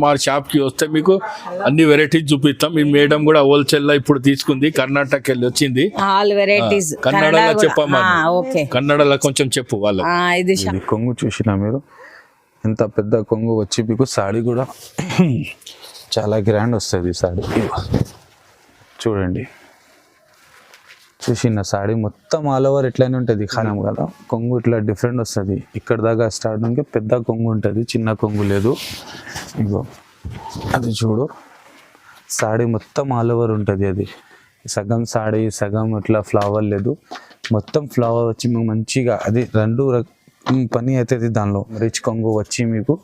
మా షాప్ కి వస్తే మీకు అన్ని వెరైటీస్ చూపిస్తాం. మీ మేడం కూడా హోల్సేల్ లో ఇప్పుడు తీసుకుంది, కర్ణాటక వెళ్ళి వచ్చింది. ఆల్ వెరైటీస్ కన్నడలో చెప్పమ్మా, కన్నడలో కొంచెం చెప్పు వాళ్ళు. ఇది కొంగు చూసినా మీరు, ఎంత పెద్ద కొంగు వచ్చి మీకు సాడీ కూడా చాలా గ్రాండ్ వస్తుంది. సాడీ చూడండి, చూసిన సాడీ మొత్తం ఆల్ ఓవర్ ఇట్లానే ఉంటుంది. ఖానం కదా, కొంగు ఇట్లా డిఫరెంట్ వస్తుంది. ఇక్కడ దాకా స్టార్ట్ అంటే పెద్ద కొంగు ఉంటుంది, చిన్న కొంగు లేదు. ఇగో అది చూడు, సాడీ మొత్తం ఆల్ ఓవర్ ఉంటుంది. అది సగం సాడీ సగం ఇట్లా ఫ్లవర్ లేదు, మొత్తం ఫ్లవర్ వచ్చి మీకు మంచిగా అది రెండు పని అవుతుంది. దానిలో రిచ్ కొంగు వచ్చి మీకు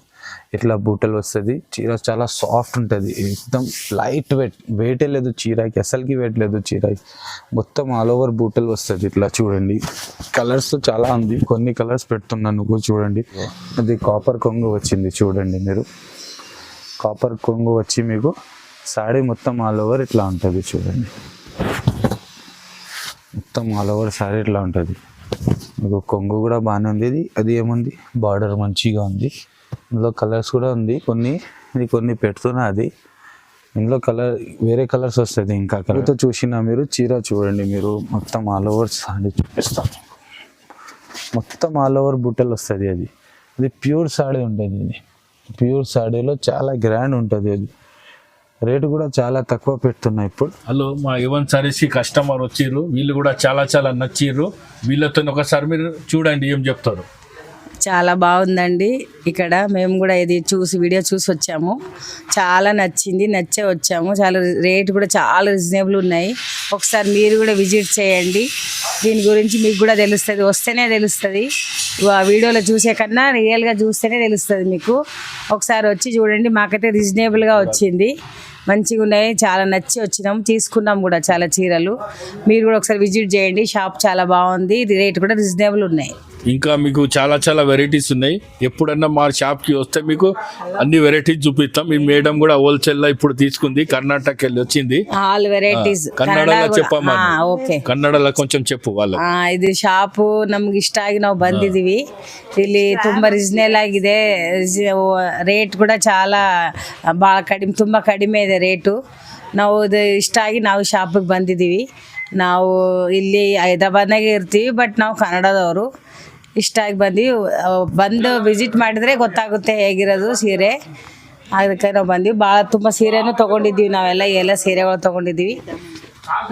ఇట్లా బూటలు వస్తుంది. చీర చాలా సాఫ్ట్ ఉంటుంది, ఎక్దమ్ లైట్ వెయిట్, వెయిటే లేదు చీరకి, అసలుకి వెయిట్ లేదు చీరకి. మొత్తం ఆల్ ఓవర్ బూటలు వస్తుంది. ఇట్లా చూడండి, కలర్స్ చాలా ఉంది, కొన్ని కలర్స్ పెడుతున్నాను చూడండి. అది కాపర్ కొంగు వచ్చింది చూడండి మీరు, కాపర్ కొంగు వచ్చి మీకు సాడీ మొత్తం ఆల్ ఓవర్ ఇట్లా ఉంటుంది. చూడండి, మొత్తం ఆల్ ఓవర్ సారీ ఇట్లా ఉంటుంది. మీకు కొంగు కూడా బాగానే ఉంది. అది ఏముంది, బార్డర్ మంచిగా ఉంది. ఇందులో కలర్స్ కూడా ఉంది, కొన్ని పెడుతున్నా. అది ఇందులో కలర్ వేరే కలర్స్ వస్తుంది. ఇంకా కలర్తో చూసినా మీరు చీర చూడండి మీరు, మొత్తం ఆల్ ఓవర్ సాడీ చూపిస్తాను. మొత్తం ఆల్ ఓవర్ బుట్టలు వస్తుంది. అది ప్యూర్ సాడీ ఉంటుంది. ఇది ప్యూర్ సాడీలో చాలా గ్రాండ్ ఉంటుంది. అది రేటు కూడా చాలా తక్కువ పెడుతున్నాయి ఇప్పుడు. హలో, మా ఎవన్ సారీస్ కి కస్టమర్ వచ్చిర్రు, వీళ్ళు కూడా చాలా నచ్చిర్రు. వీళ్ళతో ఒకసారి మీరు చూడండి ఏం చెప్తారు. చాలా బాగుందండి. ఇక్కడ మేము కూడా ఇది వీడియో చూసి వచ్చాము, చాలా నచ్చే వచ్చాము. చాలా రేట్ కూడా చాలా రీజనబుల్ ఉన్నాయి. ఒకసారి మీరు కూడా విజిట్ చేయండి, దీని గురించి మీకు కూడా తెలుస్తుంది. వస్తేనే తెలుస్తుంది, ఆ వీడియోలో చూసే కన్నా రియల్గా చూస్తేనే తెలుస్తుంది మీకు. ఒకసారి వచ్చి చూడండి, మాకైతే రీజనబుల్గా వచ్చింది, మంచిగా ఉన్నాయి. చాలా నచ్చి వచ్చినాం, తీసుకున్నాం కూడా చాలా చీరలు. మీరు కూడా ఒకసారి విజిట్ చేయండి, షాప్ చాలా బాగుంది, రేట్ కూడా రీజనబుల్ ఉన్నాయి. ఇంకా మీకు చాలా వెరైటీస్ ఉన్నాయి. ఎప్పుడన్నా మా షాప్ కి వస్తే మీకు అన్ని వెరైటీస్ చూపిస్తాం. మీ మేడం కూడా హోల్సేల్ లో ఇప్పుడు తీసుకుంది, కర్ణాటక వెళ్ళి వచ్చింది. ఆల్ వెరైటీస్ ಕನ್ನಡలో చెప్పమ్మಾ, ಕನ್ನಡలో కొంచెం చెప్పು వాళ్ళు. ಇದು ಶಾಪು ನಮ್ಗೆ ಇಷ್ಟ ಆಗಿ ನಾವು ಬಂದಿದ್ದೀವಿ. ಇಲ್ಲಿ ತುಂಬಾ ರೀಸನಬಲ್ ಆಗಿದೆ, ರೇಟ್ ಕೂಡ చాలా ಭಾಳ ಕಡಿಮೆ, ತುಂಬಾ ಕಡಿಮೆ ಇದೆ ರೇಟು. ನಾವು ಇದು ಇಷ್ಟ ಆಗಿ ನಾವು ಶಾಪಿಗೆ ಬಂದಿದ್ದೀವಿ. ನಾವು ಇಲ್ಲಿ ಹೈದರಾಬಾದ್ನಾಗೆ ಇರ್ತೀವಿ, ಬಟ್ ನಾವು ಕನ್ನಡದವರು. ಇಷ್ಟ ಆಗಿ ಬಂದು ವಿಸಿಟ್ ಮಾಡಿದರೆ ಗೊತ್ತಾಗುತ್ತೆ ಹೇಗಿರೋದು ಸೀರೆ. ಅದಕ್ಕೆ ನಾವು ಬಂದೀವಿ. ಭಾಳ ತುಂಬ ಸೀರೆನೂ ತೊಗೊಂಡಿದ್ದೀವಿ, ನಾವೆಲ್ಲ ಸೀರೆಗಳು ತೊಗೊಂಡಿದ್ದೀವಿ.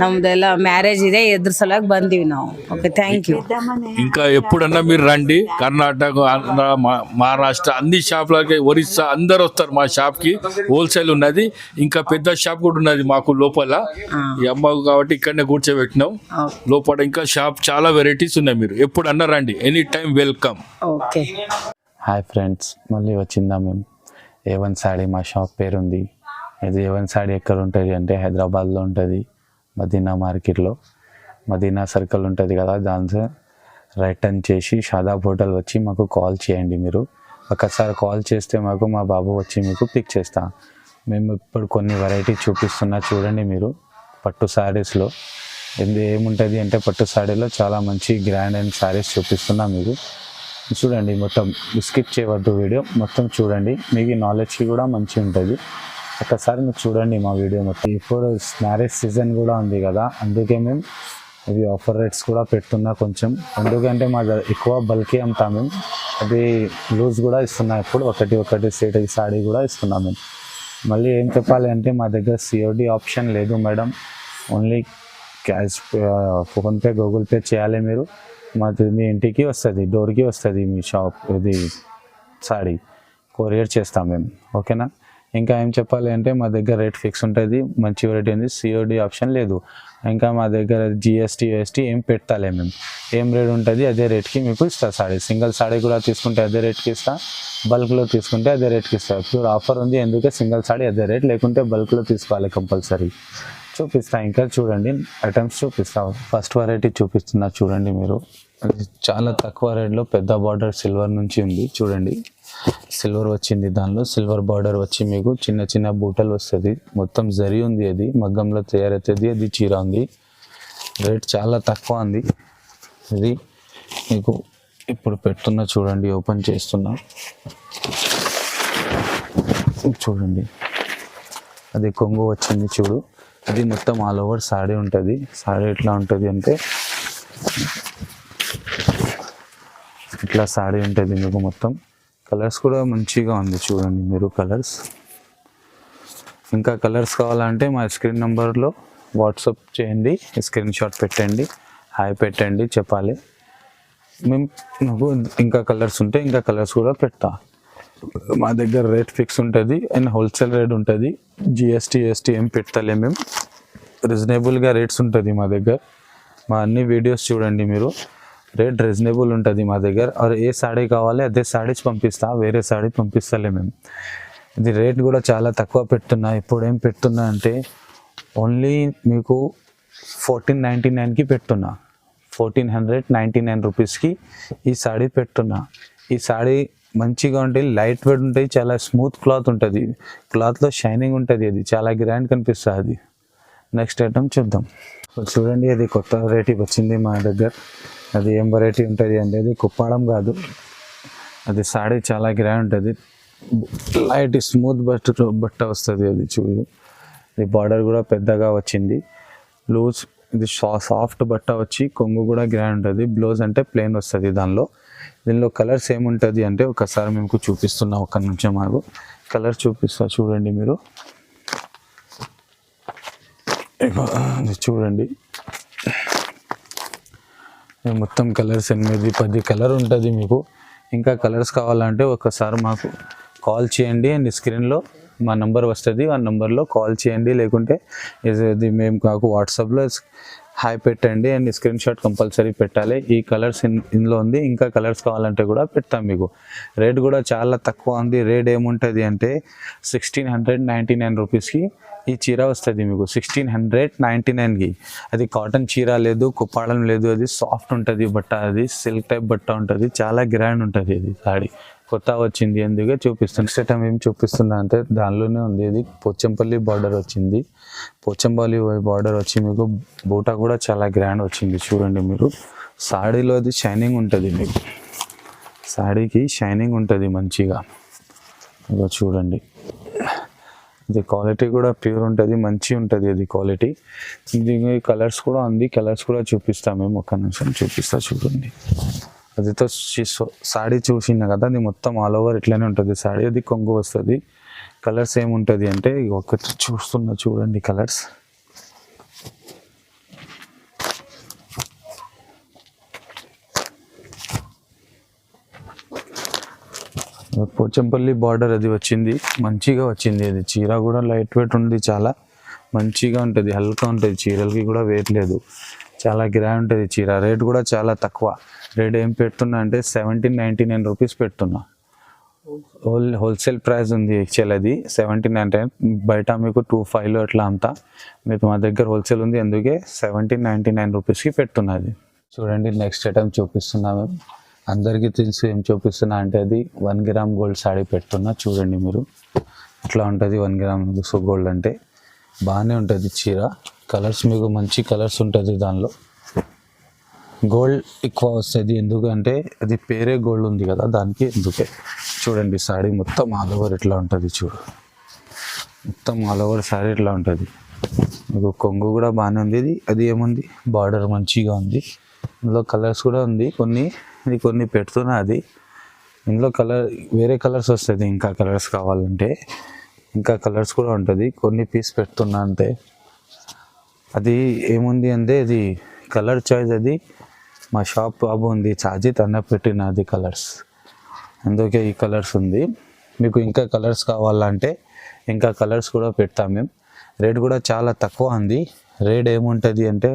ನಮ್ದೆಲ್ಲ ಮ್ಯಾರೇಜ್ ಇದೆ, ಎದ್ರ ಸಲುವಾಗಿ ಬಂದೀವಿ ನಾವು. Okay, thank you. ఇంకా ఎప్పుడన్నా మీరు రండి, కర్ణాటక, ఆంధ్ర, మహారాష్ట్ర అన్ని షాపులకి, ఒరిస్సా అందరు వస్తారు మా షాప్ కి. హోల్సేల్ ఉన్నది, ఇంకా పెద్ద షాప్ కూడా ఉన్నది మాకు లోపల. ఈ అమ్మ కాబట్టి ఇక్కడనే కూర్చోబెట్టినాం. లోపల ఇంకా షాప్ చాలా వెరైటీస్ ఉన్నాయి. మీరు ఎప్పుడన్నా రండి, any time welcome. Okay. Hi friends, మళ్ళీ వచ్చిందా మేము. ఏవన్ సాడీ మా షాప్ పేరు ఉంది. ఇది ఏవన్ సాడీ ఎక్కడ ఉంటుంది అంటే హైదరాబాద్లో ఉంటుంది, మదీనా మార్కెట్లో. మదీనా సర్కిల్ ఉంటుంది కదా, దాని రైట్ టర్న్ చేసి షాదాబ్ హోటల్ వచ్చి మాకు కాల్ చేయండి. మీరు ఒకసారి కాల్ చేస్తే మాకు మా బాబు వచ్చి మీకు పిక్ చేస్తా. మేము ఇప్పుడు కొన్ని వెరైటీ చూపిస్తున్నా చూడండి మీరు. పట్టు శారీస్లో ఏముంటుంది అంటే, పట్టు శారీలో చాలా మంచి గ్రాండ్ అండ్ శారీస్ చూపిస్తున్నా మీకు. చూడండి, మొత్తం స్కిప్ చేయవద్దు, వీడియో మొత్తం చూడండి, మీకు నాలెడ్జ్ కూడా మంచిగా ఉంటుంది. ఒకసారి మీరు చూడండి మా వీడియో మొత్తం. ఇప్పుడు మ్యారేజ్ సీజన్ కూడా ఉంది కదా, అందుకే మేము ఇవి ఆఫర్ రేట్స్ కూడా పెడుతున్నా కొంచెం. ఎందుకంటే మా ఎక్కువ బల్కీ అమ్ముతాం మేము, అది లూజ్ కూడా ఇస్తున్నాం. ఇప్పుడు ఒకటి సెట్ సాడీ కూడా ఇస్తున్నాం మేము. మళ్ళీ ఏం చెప్పాలి అంటే, మా దగ్గర సిఓడి ఆప్షన్ లేదు madam, only cash, PhonePe, Google pay చేయాలి మీరు. మీ ఇంటికి వస్తుంది, డోర్కి వస్తుంది మీ షాప్. ఇది సాడీ కొరియర్ చేస్తాం మేము, ఓకేనా. ఇంకా ఏం చెప్పాలి అంటే, మా దగ్గర రేట్ ఫిక్స్ ఉంటుంది, మంచి వెరైటీ ఉంది, సిఓడి ఆప్షన్ లేదు. ఇంకా మా దగ్గర జిఎస్టీ యూఎస్టీ ఏం పెట్టాలి మేము. ఏం రేట్ ఉంటుంది అదే రేట్కి మీకు ఇస్తా సాడీ. సింగిల్ సాడీ కూడా తీసుకుంటే అదే రేట్కి ఇస్తా, బల్క్లో తీసుకుంటే అదే రేట్కి ఇస్తా. ప్యూర్ ఆఫర్ ఉంది, ఎందుకంటే సింగిల్ సాడీ అదే రేట్, లేకుంటే బల్క్లో తీసుకోవాలి కంపల్సరీ. చూపిస్తా, ఇంకా చూడండి ఐటమ్స్ చూపిస్తా. ఫస్ట్ వెరైటీ చూపిస్తున్నా చూడండి మీరు. చాలా తక్కువ రేట్లో పెద్ద బార్డర్ సిల్వర్ నుంచి ఉంది చూడండి. సిల్వర్ వచ్చింది, దానిలో సిల్వర్ బార్డర్ వచ్చి మీకు చిన్న బూటలు వస్తుంది. మొత్తం జరీ ఉంది, అది మగ్గంలో తయారవుతుంది. అది చీర ఉంది, రేట్ చాలా తక్కువ ఉంది. ఇది మీకు ఇప్పుడు పెడుతున్నా చూడండి, ఓపెన్ చేస్తున్నా. చూడండి అది కొంగు వచ్చింది చూడు. అది మొత్తం ఆల్ ఓవర్ సాడీ ఉంటుంది. సాడీ ఎట్లా ఉంటుంది అంటే ఇట్లా సాడీ ఉంటుంది మీకు మొత్తం. కలర్స్ కూడా మంచిగా ఉంది చూడండి మీరు కలర్స్. ఇంకా కలర్స్ కావాలంటే మా స్క్రీన్ నెంబర్లో వాట్సాప్ చేయండి, స్క్రీన్ షాట్ పెట్టండి, హాయ్ పెట్టండి, చెప్పాలి. మేము నాకు ఇంకా కలర్స్ ఉంటే ఇంకా కలర్స్ కూడా పెడతా. మా దగ్గర రేట్ ఫిక్స్ ఉంటుంది అండ్ హోల్సేల్ రేట్ ఉంటుంది. జిఎస్టీ ఏం పెట్టలే మేము. రీజనబుల్గా రేట్స్ ఉంటుంది మా దగ్గర. మా అన్ని వీడియోస్ చూడండి మీరు. రేట్ రీజనబుల్ ఉంటుంది మా దగ్గర. ఏ సాడీ కావాలి అదే సాడీస్ పంపిస్తా, వేరే సాడీ పంపిస్తలే మేము. ఇది రేట్ కూడా చాలా తక్కువ పెడుతున్నా. ఇప్పుడు ఏం పెడుతున్నా అంటే ఓన్లీ మీకు 1499కి పెడుతున్నా. 1499 రూపీస్కి ఈ సాడీ పెడుతున్నా. ఈ సాడీ మంచిగా ఉంటుంది, లైట్ వెయిట్ ఉంటుంది, చాలా స్మూత్ క్లాత్ ఉంటుంది. క్లాత్లో షైనింగ్ ఉంటుంది, అది చాలా గ్రాండ్ కనిపిస్తుంది. అది నెక్స్ట్ ఐటమ్ చూద్దాం. చూడండి అది కొత్త వెరైటీ వచ్చింది మా దగ్గర. అది ఏం వెరైటీ ఉంటుంది అంటే అది కుప్పాడం కాదు, అది సాడీ చాలా గ్రాండ్ ఉంటుంది. లైట్ స్మూత్ బట్ట వస్తుంది. అది చూడు, ఇది బార్డర్ కూడా పెద్దగా వచ్చింది. లూజ్ ఇది సాఫ్ట్ బట్ట వచ్చి కొంగు కూడా గ్రాండ్ ఉంటుంది. బ్లౌజ్ అంటే ప్లెయిన్ వస్తుంది. దీనిలో కలర్స్ ఏముంటుంది అంటే ఒకసారి మీకు చూపిస్తున్నా, ఒక్క నిమిషం మాకు కలర్ చూపిస్తా చూడండి మీరు. చూడండి మొత్తం కలర్స్ 8-10 కలర్ ఉంటుంది మీకు. ఇంకా కలర్స్ కావాలంటే ఒకసారి మాకు కాల్ చేయండి అండ్ స్క్రీన్లో మా నెంబర్ వస్తుంది, ఆ నెంబర్లో కాల్ చేయండి. లేకుంటే ఇది మేము మాకు వాట్సాప్లో హాయ్ పెట్టండి అండ్ స్క్రీన్ షాట్ కంపల్సరీ పెట్టాలి. ఈ కలర్స్ ఇందులో ఉంది, ఇంకా కలర్స్ కావాలంటే కూడా పెడతాం మీకు. రేట్ కూడా చాలా తక్కువ ఉంది. రేట్ ఏముంటుంది అంటే 1699 రూపీస్కి ఈ చీర వస్తుంది మీకు. 1699కి. అది కాటన్ చీర లేదు, కుప్పాడం లేదు, అది సాఫ్ట్ ఉంటుంది బట్ట, అది సిల్క్ టైప్ బట్ట ఉంటుంది, చాలా గ్రాండ్ ఉంటుంది. అది సాడీ కొత్త వచ్చింది, అందుకే చూపిస్తాను. నెక్స్ట్ ఐటమ్ ఏం చూపిస్తున్నా అంటే దానిలోనే ఉంది. ఇది పోచంపల్లి బార్డర్ వచ్చింది. పోచంపల్లి బార్డర్ వచ్చి మీకు బూటా కూడా చాలా గ్రాండ్ వచ్చింది చూడండి మీరు. సాడీలో అది షైనింగ్ ఉంటుంది మీకు. సాడీకి షైనింగ్ ఉంటుంది మంచిగా. ఇక చూడండి ఇది క్వాలిటీ కూడా ప్యూర్ ఉంటుంది, మంచిగా ఉంటుంది అది క్వాలిటీ. ఇది కలర్స్ కూడా ఉంది, కలర్స్ కూడా చూపిస్తాం మేము. ఒక్క నిమిషం చూపిస్తా చూడండి. అదితో సాడీ చూసిన కదా, అది మొత్తం ఆల్ ఓవర్ ఇట్లనే ఉంటుంది సాడీ. అది కొంగు వస్తుంది. కలర్స్ ఏముంటుంది అంటే ఒకటి చూస్తున్నా చూడండి కలర్స్. పోచంపల్లి బార్డర్ అది వచ్చింది, మంచిగా వచ్చింది. అది చీర కూడా లైట్ వెయిట్ ఉంది, చాలా మంచిగా ఉంటుంది, హల్కా ఉంటుంది. చీరలకి కూడా వెయిట్ లేదు, చాలా గ్రాండ్ ఉంటుంది చీర. రేట్ కూడా చాలా తక్కువ. రేట్ ఏం పెడుతున్నా అంటే 1799 రూపీస్ పెడుతున్నా. హోల్సేల్ ప్రైస్ ఉంది యాక్చువల్. అది 1799. బయట మీకు 25లో అట్లా అంతా. మీకు మా దగ్గర హోల్సేల్ ఉంది, అందుకే 1799 రూపీస్కి పెడుతున్నది. చూడండి నెక్స్ట్ ఐటమ్ చూపిస్తున్నా మేము. అందరికీ తెలిసి ఏం చూపిస్తున్నా అంటే అది 1 గ్రామ్ గోల్డ్ సాడీ పెడుతున్నా చూడండి మీరు. ఇట్లా ఉంటుంది 1 గ్రామ్ గోల్డ్ అంటే. బాగానే ఉంటుంది చీర. కలర్స్ మీకు మంచి కలర్స్ ఉంటుంది దానిలో. గోల్డ్ ఎక్కువ వస్తుంది, ఎందుకంటే అది పేరే గోల్డ్ ఉంది కదా దానికి, అందుకే. చూడండి సాడీ మొత్తం ఆల్ ఓవర్ ఇట్లా ఉంటుంది చూడు. మొత్తం ఆల్ ఓవర్ సాడీ ఇట్లా ఉంటుంది మీకు. కొంగు కూడా బాగానే ఉంది. అది ఏముంది బార్డర్ మంచిగా ఉంది. ఇందులో కలర్స్ కూడా ఉంది కొన్ని పెడుతున్నా. అది ఇందులో కలర్ వేరే కలర్స్ వస్తుంది. ఇంకా కలర్స్ కావాలంటే ఇంకా కలర్స్ కూడా ఉంటుంది. కొన్ని పీస్ పెడుతున్నా అంతే. అది ఏముంది అంటే ఇది కలర్ చాయిస్. అది మా షాప్ బాబు ఉంది చాజిత్ అన్న పెట్టిన అది కలర్స్, అందుకే ఈ కలర్స్ ఉంది. మీకు ఇంకా కలర్స్ కావాలంటే ఇంకా కలర్స్ కూడా పెడతాం మేము. రేట్ కూడా చాలా తక్కువ ఉంది. రేట్ ఏముంటుంది అంటే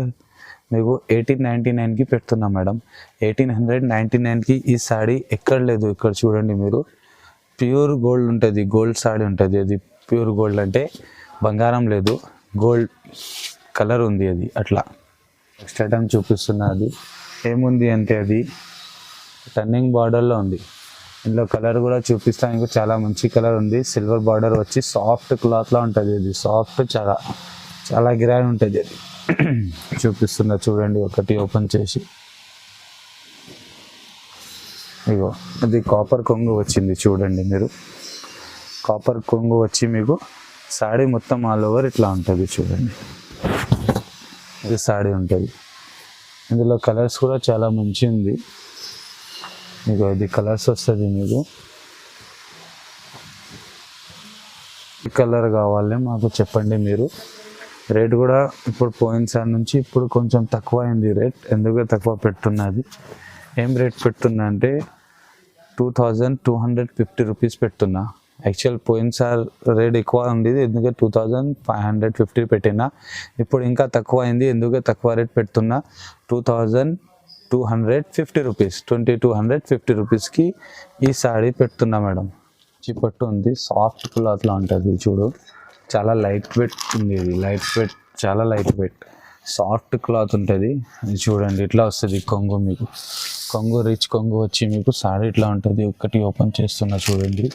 మీకు 1899కి పెడుతున్నాం మేడం. 1899కి ఈ సాడీ ఎక్కడ లేదు. ఇక్కడ చూడండి మీరు, ప్యూర్ గోల్డ్ ఉంటుంది, గోల్డ్ సాడీ ఉంటుంది. అది ప్యూర్ గోల్డ్ అంటే బంగారం లేదు, గోల్డ్ కలర్ ఉంది అది అట్లా. నెక్స్ట్ ఐటమ్ చూపిస్తున్నా. అది ఏముంది అంటే అది టర్నింగ్ బార్డర్లో ఉంది. ఇందులో కలర్ కూడా చూపిస్తాను. ఇంకా చాలా మంచి కలర్ ఉంది. సిల్వర్ బార్డర్ వచ్చి సాఫ్ట్ క్లాత్లో ఉంటుంది. అది సాఫ్ట్ చాలా గ్రాండ్ ఉంటుంది. అది చూపిస్తున్నా చూడండి, ఒకటి ఓపెన్ చేసి. ఇగో అది కాపర్ కొంగు వచ్చింది చూడండి మీరు. కాపర్ కొంగు వచ్చి మీకు సాడీ మొత్తం ఆల్ ఓవర్ ఇట్లా ఉంటుంది చూడండి. ఇది సాడీ ఉంటుంది. ఇందులో కలర్స్ కూడా చాలా మంచి ఉంది. మీకు ఇది కలర్స్ వస్తుంది. మీకు ఈ కలర్ కావాలి మాకు చెప్పండి మీరు. రేట్ కూడా ఇప్పుడు పోయినసారి నుంచి ఇప్పుడు కొంచెం తక్కువ అయింది రేట్. ఎందుకు తక్కువ పెడుతున్నది, ఏం రేట్ పెడుతున్నా అంటే 2250 రూపీస్ పెడుతున్నా. యాక్చువల్ పోయినసారి రేట్ ఎక్కువ ఉంది, ఎందుకంటే 2550 పెట్టినా. ఇప్పుడు ఇంకా తక్కువ అయింది, ఎందుకంటే తక్కువ రేట్ పెడుతున్నా. 2250 రూపీస్, 2250 రూపీస్కి ఈ సాడీ పెడుతున్నా మేడం. చిపట్టు ఉంది, సాఫ్ట్ క్లాత్లో ఉంటుంది చూడు. చాలా లైట్ వెయిట్ ఉంది. ఇది లైట్ వెయిట్, చాలా లైట్ వెయిట్ సాఫ్ట్ క్లాత్ ఉంటుంది. ఇది చూడండి ఇట్లా వస్తుంది కొంగు. మీకు కొంగు రిచ్ కొంగు వచ్చి మీకు సారీ ఇట్లా ఉంటుంది. ఒకటి ఓపెన్ చేస్తున్నా చూడండి.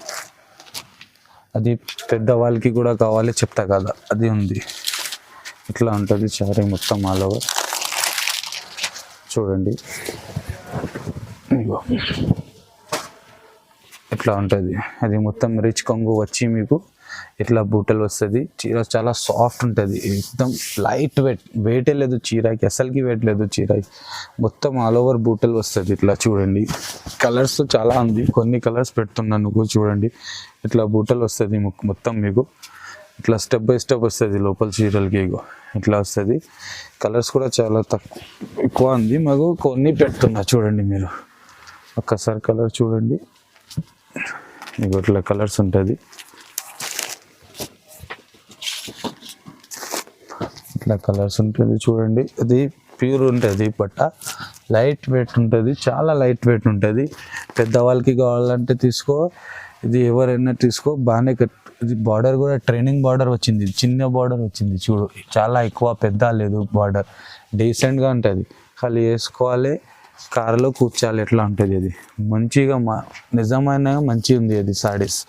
అది పెద్దవాళ్ళకి కూడా కావాలి చెప్తా కదా, అది ఉంది. ఇట్లా ఉంటుంది సారీ మొత్తం ఆల్ ఓవర్ చూడండి. ఇట్లా ఉంటుంది. అది మొత్తం రిచ్ కొంగు వచ్చి మీకు ఇట్లా బూటలు వస్తుంది. చీర చాలా సాఫ్ట్ ఉంటుంది, ఎక్దం లైట్ వెయిట్. వెయిటే లేదు చీరకి, అసలుకి వెయిట్ లేదు చీరకి. మొత్తం ఆల్ ఓవర్ బూటలు వస్తుంది. ఇట్లా చూడండి. కలర్స్ చాలా ఉంది, కొన్ని కలర్స్ పెడుతున్నాను చూడండి. ఇట్లా బూటలు వస్తుంది మొత్తం మీకు. ఇట్లా స్టెప్ బై స్టెప్ వస్తుంది లోపల చీరలకి. ఇట్లా వస్తుంది. కలర్స్ కూడా చాలా ఎక్కువ ఉంది. మాకు కొన్ని పెడుతున్నా చూడండి. మీరు ఒక్కసారి కలర్ చూడండి. మీకు ఇట్లా కలర్స్ ఉంటుంది. ఇట్లా కలర్స్ ఉంటుంది చూడండి. అది ప్యూర్ ఉంటుంది బట్ట, లైట్ వెయిట్ ఉంటుంది, చాలా లైట్ వెయిట్ ఉంటుంది. పెద్దవాళ్ళకి కావాలంటే తీసుకో, ఇది ఎవరైనా తీసుకో. బాగానే ఇది బార్డర్ కూడా ట్రైనింగ్ బార్డర్ వచ్చింది, చిన్న బార్డర్ వచ్చింది చూడు. చాలా ఎక్కువ పెద్ద లేదు బార్డర్, డీసెంట్గా ఉంటుంది. ఖాళీ వేసుకోవాలి, కారులో కూర్చోాలి, ఎట్లా ఉంటుంది. అది మంచిగా నిజమైన మంచిగా ఉంది అది సారీస్.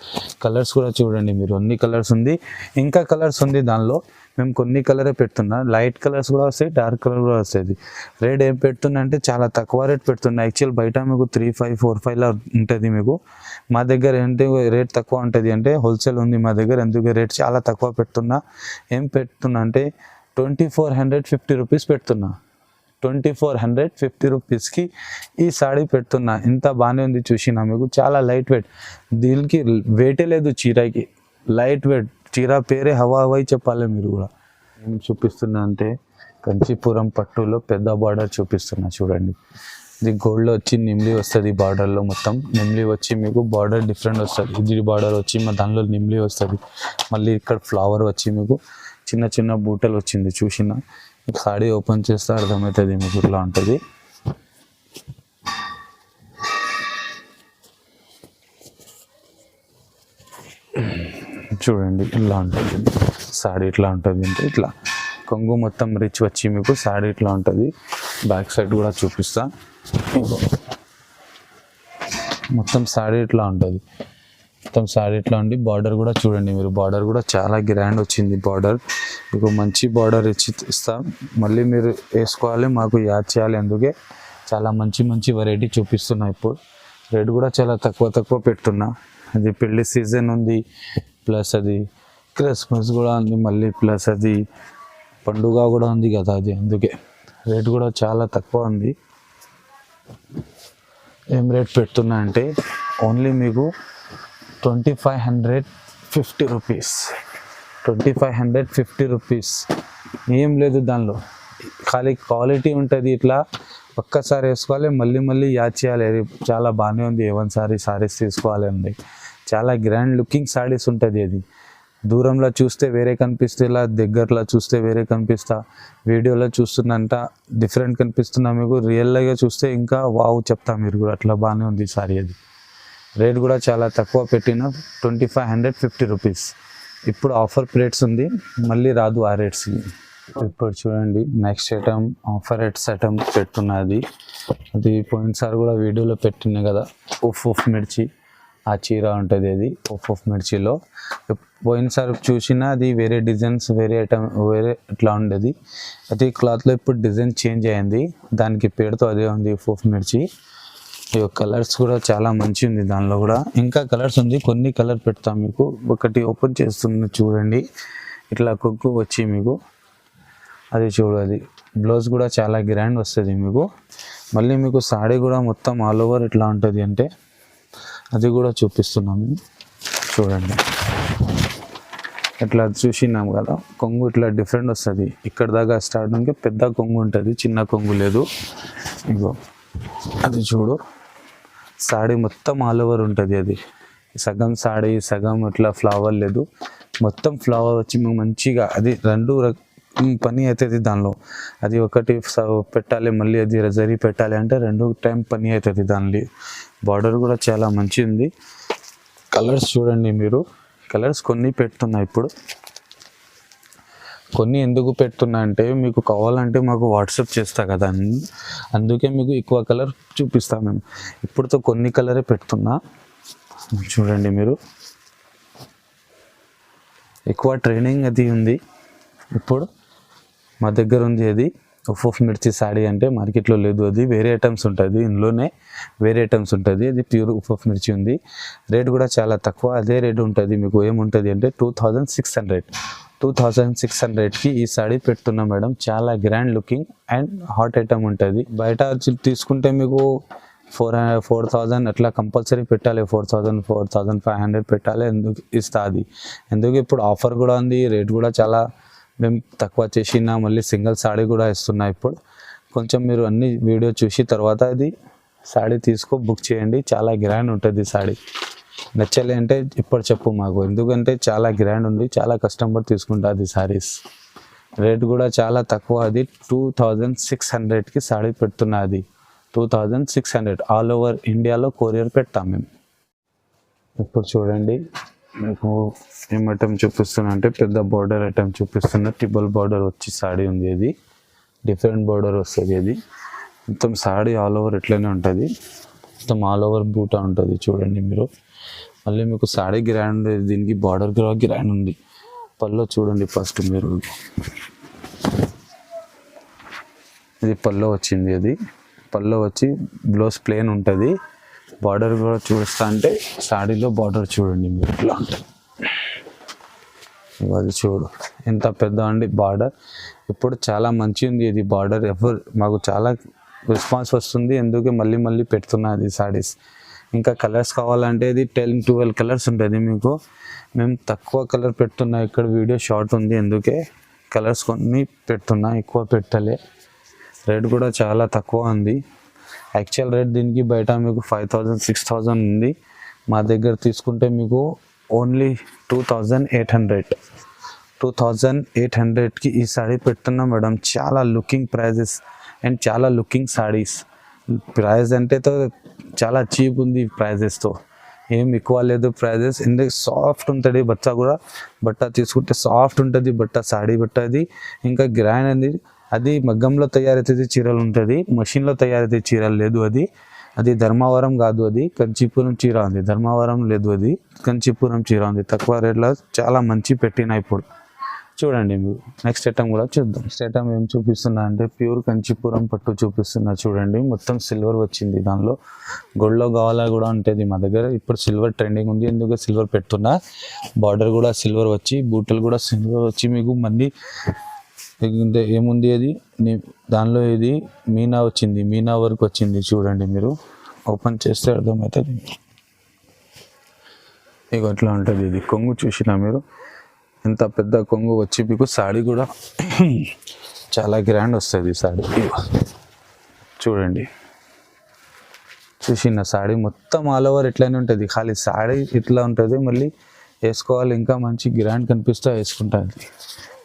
కలర్స్ కూడా చూడండి మీరు, అన్ని కలర్స్ ఉంది, ఇంకా కలర్స్ ఉంది దానిలో. మేము కొన్ని కలరే పెడుతున్నా, లైట్ కలర్స్ కూడా వస్తాయి, డార్క్ కలర్ కూడా వస్తుంది. రేట్ ఏం పెడుతున్నా అంటే చాలా తక్కువ రేట్ పెడుతున్నా. యాక్చువల్ బయట మీకు 3500, 4500 ఉంటుంది మీకు. మా దగ్గర ఏంటి రేట్ తక్కువ ఉంటుంది అంటే హోల్సేల్ ఉంది మా దగ్గర, ఎందుకు రేట్ చాలా తక్కువ పెడుతున్నా. ఏం పెడుతున్నా అంటే 2450 రూపీస్ పెడుతున్నా. 2450 రూపీస్కి ఈ సాడీ పెడుతున్నా. ఇంత బాగానే ఉంది చూసినా మీకు. చాలా లైట్ వెయిట్, దీనికి వెయిటే లేదు చీరకి, లైట్ వెయిట్. చీర పేరే హవాయి చెప్పాలి మీరు కూడా. ఏం చూపిస్తున్నా అంటే కంచీపురం పట్టులో పెద్ద బార్డర్ చూపిస్తున్నా చూడండి. ఇది గోల్డ్లో వచ్చి నిమ్లీ వస్తుంది బార్డర్లో. మొత్తం నిమ్లీ వచ్చి మీకు బార్డర్ డిఫరెంట్ వస్తుంది. ఇది బార్డర్ వచ్చి మా దానిలో నిమ్లీ వస్తుంది. మళ్ళీ ఇక్కడ ఫ్లవర్ వచ్చి మీకు చిన్న చిన్న బూటలు వచ్చింది చూసిన. సాడీ ఓపెన్ చేస్తే అర్థమవుతుంది మీకు. ఇట్లా ఉంటుంది. చూడండి ఇట్లా ఉంటుంది సాడీ. ఇట్లా ఉంటుంది అంటే ఇట్లా కొంగు మొత్తం రిచ్ వచ్చి మీకు సాడీ ఇట్లా ఉంటుంది. బ్యాక్ సైడ్ కూడా చూపిస్తా. మొత్తం సాడీ ఇట్లా ఉంటుంది. మొత్తం సాడీ ఇట్లా ఉండి బార్డర్ కూడా చూడండి మీరు. బార్డర్ కూడా చాలా గ్రాండ్ వచ్చింది బార్డర్. మీకు మంచి బార్డర్ ఇస్తా. మళ్ళీ మీరు వేసుకోవాలి, మాకు యాడ్ చేయాలి. అందుకే చాలా మంచి మంచి వెరైటీ చూపిస్తున్నా. ఇప్పుడు రేట్ కూడా చాలా తక్కువ పెడుతున్నా. అది పెళ్లి సీజన్ ఉంది, ప్లస్ అది క్రిస్మస్ కూడా ఉంది, మళ్ళీ ప్లస్ అది పండుగ కూడా ఉంది కదా, అది అందుకే రేట్ కూడా చాలా తక్కువ ఉంది. ఏం రేట్ పెడుతున్నా అంటే ఓన్లీ మీకు 2550 రూపీస్. 2550 రూపీస్. ఏం లేదు దానిలో, ఖాళీ క్వాలిటీ ఉంటుంది. ఇట్లా ఒక్కసారి వేసుకోవాలి, మళ్ళీ యాడ్ చేయాలి. చాలా బాగానే ఉంది. A1 సారీస్ తీసుకోవాలి అండి. చాలా గ్రాండ్ లుకింగ్ సారీస్ ఉంటుంది. అది దూరంలో చూస్తే వేరే కనిపిస్తే, ఇలా దగ్గరలో చూస్తే వేరే కనిపిస్తా. వీడియోలో చూస్తున్నంత డిఫరెంట్ కనిపిస్తున్నా మీకు. రియల్గా చూస్తే ఇంకా వావ్ చెప్తా మీరు కూడా. అట్లా బాగానే ఉంది సారీ. అది రేట్ కూడా చాలా తక్కువ పెట్టిన 2550 రూపీస్. ఇప్పుడు ఆఫర్ రేట్స్ ఉంది, మళ్ళీ రాదు ఆ రేట్స్కి. ఇప్పుడు చూడండి next item offer rates item పెడుతున్నది. అది పోయినసారి కూడా వీడియోలో పెట్టిన కదా, ఉఫ్ మిర్చి ఆ చీర ఉంటుంది. అది ఉఫ్ మిర్చిలో పోయినసారి చూసిన అది వేరే డిజైన్స్, వేరే ఐటమ్ వేరే ఇట్లా ఉండేది. అది క్లాత్లో ఇప్పుడు డిజైన్ చేంజ్ అయింది, దానికి పేరుతో అదే ఉంది ఉఫ్ మిర్చి. ఈ కలర్స్ కూడా చాలా మంచి ఉంది, దానిలో కూడా ఇంకా కలర్స్ ఉంది, కొన్ని కలర్ పెడతాం మీకు. ఒకటి ఓపెన్ చేస్తుంది చూడండి, ఇట్లా కుక్కు వచ్చి మీకు అది చూడు, అది బ్లౌజ్ కూడా చాలా గ్రాండ్ వస్తుంది మీకు. మళ్ళీ మీకు సాడీ కూడా మొత్తం ఆల్ ఓవర్ ఇట్లా ఉంటుంది, అంటే అది కూడా చూపిస్తున్నాము చూడండి. ఇట్లా చూసినాం కదా, కొంగు ఇట్లా డిఫరెంట్ వస్తుంది. ఇక్కడ దాకా స్టార్టింగ్కి పెద్ద కొంగు ఉంటుంది, చిన్న కొంగు లేదు. ఇగో అది చూడు, సాడీ మొత్తం ఆల్ ఓవర్ ఉంటుంది. అది సగం సాడీ సగం ఇట్లా ఫ్లవర్ లేదు, మొత్తం ఫ్లవర్ వచ్చి మేము మంచిగా అది రెండు పని అవుతుంది దానిలో. అది ఒకటి పెట్టాలి, మళ్ళీ అది జరీ పెట్టాలి అంటే రెండు టైం పని అవుతుంది దానిలో. బార్డర్ కూడా చాలా మంచి ఉంది. కలర్స్ చూడండి మీరు, కలర్స్ కొన్ని పెడుతున్నా ఇప్పుడు. కొన్ని ఎందుకు పెడుతున్నా అంటే మీకు కావాలంటే మాకు వాట్సాప్ చేస్తా కదా, అందుకే మీకు ఎక్కువ కలర్ చూపిస్తాం మేము. ఇప్పుడుతో కొన్ని కలరే పెడుతున్నా చూడండి మీరు. ఎక్కువ ట్రైనింగ్ అది ఉంది ఇప్పుడు మా దగ్గర ఉంది. అది ఉఫ్ మిర్చి సాడీ అంటే మార్కెట్లో లేదు, అది వేరే ఐటమ్స్ ఉంటుంది, ఇందులోనే వేరే ఐటమ్స్ ఉంటుంది. అది ప్యూర్ ఉఫ్ మిర్చి ఉంది. రేట్ కూడా చాలా తక్కువ, అదే రేట్ ఉంటుంది మీకు. ఏముంటుంది అంటే 2600కి ఈ సాడీ పెడుతున్నా మేడం. చాలా grand looking and hot item ఉంటుంది. బయట తీసుకుంటే మీకు 4,000 అట్లా కంపల్సరీ పెట్టాలి, 4,500 పెట్టాలి. ఎందుకు ఇస్తా అది, ఎందుకు ఇప్పుడు ఆఫర్ కూడా ఉంది, రేట్ కూడా చాలా మేము తక్కువ చేసినా. మళ్ళీ సింగిల్ సాడీ కూడా ఇస్తున్నా ఇప్పుడు. కొంచెం మీరు అన్ని వీడియో చూసి తర్వాత ఇది సాడీ బుక్ చేయండి. చాలా గ్రాండ్ ఉంటుంది సాడీ. నచ్చలే అంటే ఇప్పుడు చెప్పు మాకు, ఎందుకంటే చాలా గ్రాండ్ ఉంది, చాలా కస్టమర్ తీసుకుంటుంది సారీస్. రేట్ కూడా చాలా తక్కువ, అది 2600కి సాడీ పెడుతున్నా. అది 2600 ఆల్ ఓవర్ ఇండియాలో కొరియర్ పెడతాం మేము. ఇప్పుడు చూడండి మీకు ఏం ఐటమ్ చూపిస్తున్నా అంటే పెద్ద బార్డర్ ఐటమ్ చూపిస్తున్నా. ట్రిపుల్ బార్డర్ వచ్చి సాడీ ఉంది, అది డిఫరెంట్ బార్డర్ వస్తుంది. అది మొత్తం సాడీ ఆల్ ఓవర్ ఇట్లనే ఉంటుంది, మొత్తం ఆల్ ఓవర్ బూటా ఉంటుంది చూడండి మీరు. మళ్ళీ మీకు సాడీ గ్రాండ్, దీనికి బార్డర్ కూడా గ్రాండ్ ఉంది. పళ్ళు చూడండి ఫస్ట్ మీరు, ఇది పళ్ళు వచ్చింది. అది పళ్ళు వచ్చి బ్లౌజ్ ప్లేన్ ఉంటుంది. బార్డర్ కూడా చూస్తా అంటే సాడీలో బార్డర్ చూడండి మీరు ఇట్లా ఉంటుంది. అది చూడు ఎంత పెద్ద అండి బార్డర్. ఇప్పుడు చాలా మంచి ఉంది ఇది బార్డర్. మాకు చాలా రెస్పాన్స్ వస్తుంది, ఎందుకే మళ్ళీ మళ్ళీ పెడుతున్నది సారీస్. ఇంకా కలర్స్ కావాలంటే ఇది 10-12 కలర్స్ ఉంటుంది మీకు. మేము తక్కువ కలర్ పెడుతున్నా, ఇక్కడ వీడియో షార్ట్ ఉంది, ఎందుకే కలర్స్ కొన్ని పెడుతున్నా, ఎక్కువ పెట్టలే. రేట్ కూడా చాలా తక్కువ ఉంది. యాక్చువల్ రేట్ దీనికి బయట మీకు 5,000-6,000 ఉంది. మా దగ్గర తీసుకుంటే మీకు ఓన్లీ 2,800కి ఈ సాడీ పెడుతున్నా మేడం. చాలా లుకింగ్ ప్రైజెస్ అండ్ చాలా లుకింగ్ సాడీస్. ప్రైస్ అంటే చాలా చీప్ ఉంది ప్రైజెస్తో, ఏం ఎక్కువ లేదు ప్రైజెస్. ఎందుకు సాఫ్ట్ ఉంటుంది బట్ట కూడా, బట్ట తీసుకుంటే సాఫ్ట్ ఉంటుంది బట్ట, సాడీ బట్ట. అది ఇంకా గ్రాండ్ అండి. అది మగ్గంలో తయారైతే చీరలు ఉంటుంది, మషిన్లో తయారైతే చీరలు లేదు. అది ధర్మవరం కాదు, అది కంచీపురం చీర ఉంది. ధర్మవరం లేదు, అది కంచీపురం చీర ఉంది. తక్కువ రేట్లో చాలా మంచి పెట్టిన. ఇప్పుడు చూడండి మీరు నెక్స్ట్ ఐటమ్ కూడా చూద్దాం. నెక్స్ట్ ఐటమ్ ఏం చూపిస్తున్నా అంటే ప్యూర్ కంచీపురం పట్టు చూపిస్తున్నా చూడండి. మొత్తం సిల్వర్ వచ్చింది, దానిలో గోల్డ్లో కావాలా కూడా ఉంటుంది మా దగ్గర. ఇప్పుడు సిల్వర్ ట్రెండింగ్ ఉంది, ఎందుకు సిల్వర్ పెడుతున్నా. బార్డర్ కూడా సిల్వర్ వచ్చి, బూటలు కూడా సిల్వర్ వచ్చి మీకు మళ్ళీ ఏముంది అది దానిలో ఇది మీనా వచ్చింది, మీనా వర్క్ వచ్చింది చూడండి మీరు. ఓపెన్ చేస్తే అర్థమవుతుంది. ఇక అట్లా ఉంటుంది. ఇది కొంగు చూసినా మీరు, ఎంత పెద్ద కొంగు వచ్చి మీకు. సాడీ కూడా చాలా గ్రాండ్ వస్తుంది సాడీ. చూడండి చూసిన సాడీ మొత్తం ఆల్ ఓవర్ ఇట్లానే ఉంటుంది, ఖాళీ సాడీ ఇట్లా ఉంటుంది. మళ్ళీ వేసుకోవాలి ఇంకా మంచి గ్రాండ్ కనిపిస్తూ వేసుకుంటుంది.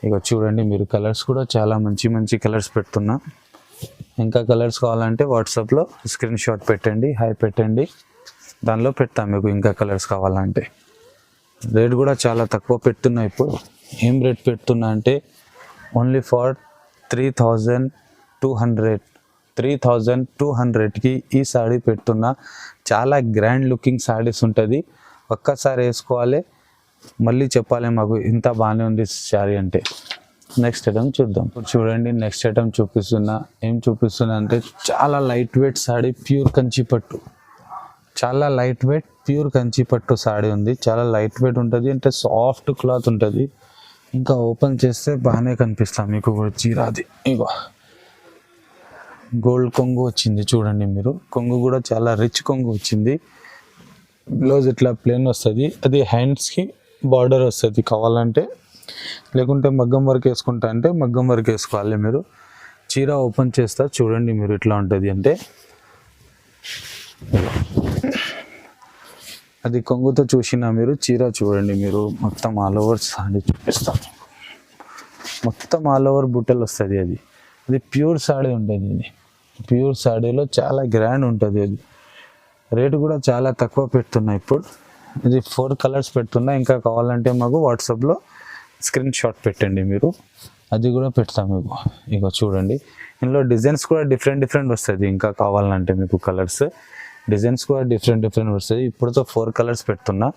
ఇక చూడండి మీరు కలర్స్ కూడా చాలా మంచి మంచి కలర్స్ పెడుతున్నా. ఇంకా కలర్స్ కావాలంటే వాట్సాప్లో స్క్రీన్ షాట్ పెట్టండి, హాయ్ పెట్టండి, దానిలో పెడతాం మీకు ఇంకా కలర్స్ కావాలంటే. రేట్ కూడా చాలా తక్కువ పెడుతున్నా. ఇప్పుడు ఏం రేట్ పెడుతున్నా అంటే ఓన్లీ ఫర్ 3,200కి ఈ సాడీ పెడుతున్నా. చాలా గ్రాండ్ లుకింగ్ సాడీస్ ఉంటుంది, ఒక్కసారి వేసుకోవాలి, మళ్ళీ చెప్పాలి మాకు ఇంత బాగానే ఉంది శారీ అంటే. నెక్స్ట్ ఐటమ్ చూద్దాం. చూడండి నెక్స్ట్ ఐటమ్ చూపిస్తున్నా. ఏం చూపిస్తున్నా అంటే చాలా light weight saree, pure Kanchi పట్టు. చాలా లైట్ వెయిట్ ప్యూర్ కంచి పట్టు సాడీ ఉంది. చాలా లైట్ వెయిట్ ఉంటుంది, అంటే సాఫ్ట్ క్లాత్ ఉంటుంది. ఇంకా ఓపెన్ చేస్తే బాగానే కనిపిస్తాం మీకు కూడా చీర. అది ఇగో గోల్డ్ కొంగు వచ్చింది చూడండి మీరు. కొంగు కూడా చాలా రిచ్ కొంగు వచ్చింది. బ్లౌజ్ ఇట్లా ప్లేన్ వస్తుంది, అది హ్యాండ్స్కి బార్డర్ వస్తుంది కావాలంటే, లేకుంటే మగ్గం వర్క్ వేసుకుంటా అంటే మగ్గం వర్క్ వేసుకోవాలి మీరు. చీర ఓపెన్ చేస్తా చూడండి మీరు ఎట్లా ఉంటుంది అంటే, అది కొంగుతో చూసినా మీరు చీర చూడండి మీరు. మొత్తం ఆల్ ఓవర్ సాడీ చూపిస్తాను, మొత్తం ఆల్ ఓవర్ బుట్టలు వస్తుంది. అది ప్యూర్ సాడీ ఉంటుంది. ఇది ప్యూర్ సాడీలో చాలా గ్రాండ్ ఉంటుంది. అది రేటు కూడా చాలా తక్కువ పెడుతున్నా ఇప్పుడు. ఇది 4 కలర్స్ పెడుతున్నా, ఇంకా కావాలంటే మాకు వాట్సాప్లో స్క్రీన్ షాట్ పెట్టండి మీరు, అది కూడా పెడతాం మీకు. ఇక చూడండి ఇందులో డిజైన్స్ కూడా డిఫరెంట్ వస్తుంది. ఇంకా కావాలంటే మీకు కలర్స్ డిజైన్స్ కూడా డిఫరెంట్ వస్తుంది. ఇప్పుడుతో 4 కలర్స్ పెడుతున్నా,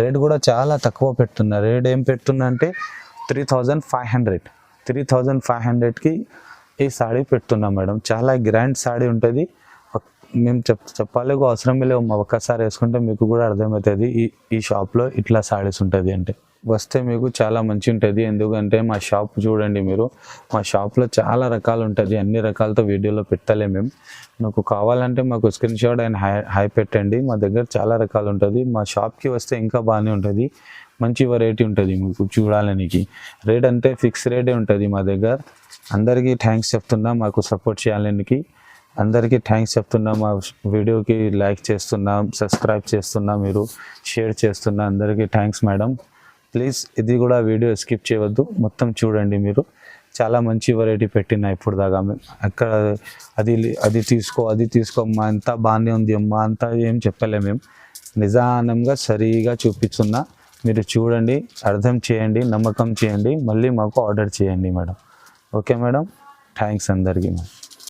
రేట్ కూడా చాలా తక్కువ పెడుతున్నా. రేట్ ఏం పెడుతున్నా అంటే 3500కి ఈ సాడీ పెడుతున్నా మేడం. చాలా గ్రాండ్ సాడీ ఉంటుంది. మేము చెప్పాలి అవసరం లేవు, ఒక్కసారి వేసుకుంటే మీకు కూడా అర్థమవుతుంది ఈ షాప్లో ఇట్లా సాడీస్ ఉంటుంది అంటే. వస్తే మీకు చాలా మంచి ఉంటుంది, ఎందుకంటే మా షాప్ చూడండి మీరు. మా షాప్లో చాలా రకాలు ఉంటుంది, అన్ని రకాలతో వీడియోలో పెట్టలే మేము. నాకు కావాలంటే మాకు స్క్రీన్ షాట్ అండ్ హై పెట్టండి. మా దగ్గర చాలా రకాలు ఉంటుంది. మా షాప్కి వస్తే ఇంకా బాగానే ఉంటుంది, మంచి వెరైటీ ఉంటుంది మీకు చూడాలనికి. రేట్ అంటే ఫిక్స్ రేటే ఉంటుంది మా దగ్గర. అందరికీ థ్యాంక్స్ చెప్తున్నా మాకు సపోర్ట్ చేయాలనికి. అందరికీ థ్యాంక్స్ చెప్తున్నా. మా వీడియోకి లైక్ చేస్తున్నా, సబ్స్క్రైబ్ చేస్తున్నా, మీరు షేర్ చేస్తున్నా. అందరికీ థ్యాంక్స్ మేడం. ప్లీజ్ ఇది కూడా వీడియో స్కిప్ చేయవద్దు, మొత్తం చూడండి మీరు. చాలా మంచి వెరైటీ పెట్టినా ఇప్పుడు దాకా మేము. అక్కడ అది తీసుకో అమ్మా, అంతా బాగానే ఉంది అమ్మా, అంతా ఏం చెప్పలే మేము. నిదానంగా సరిగా చూపిస్తున్నా, మీరు చూడండి, అర్థం చేయండి, నమ్మకం చేయండి, మళ్ళీ మాకు ఆర్డర్ చేయండి మేడం. ఓకే మేడం, థ్యాంక్స్ అందరికీ మేడం.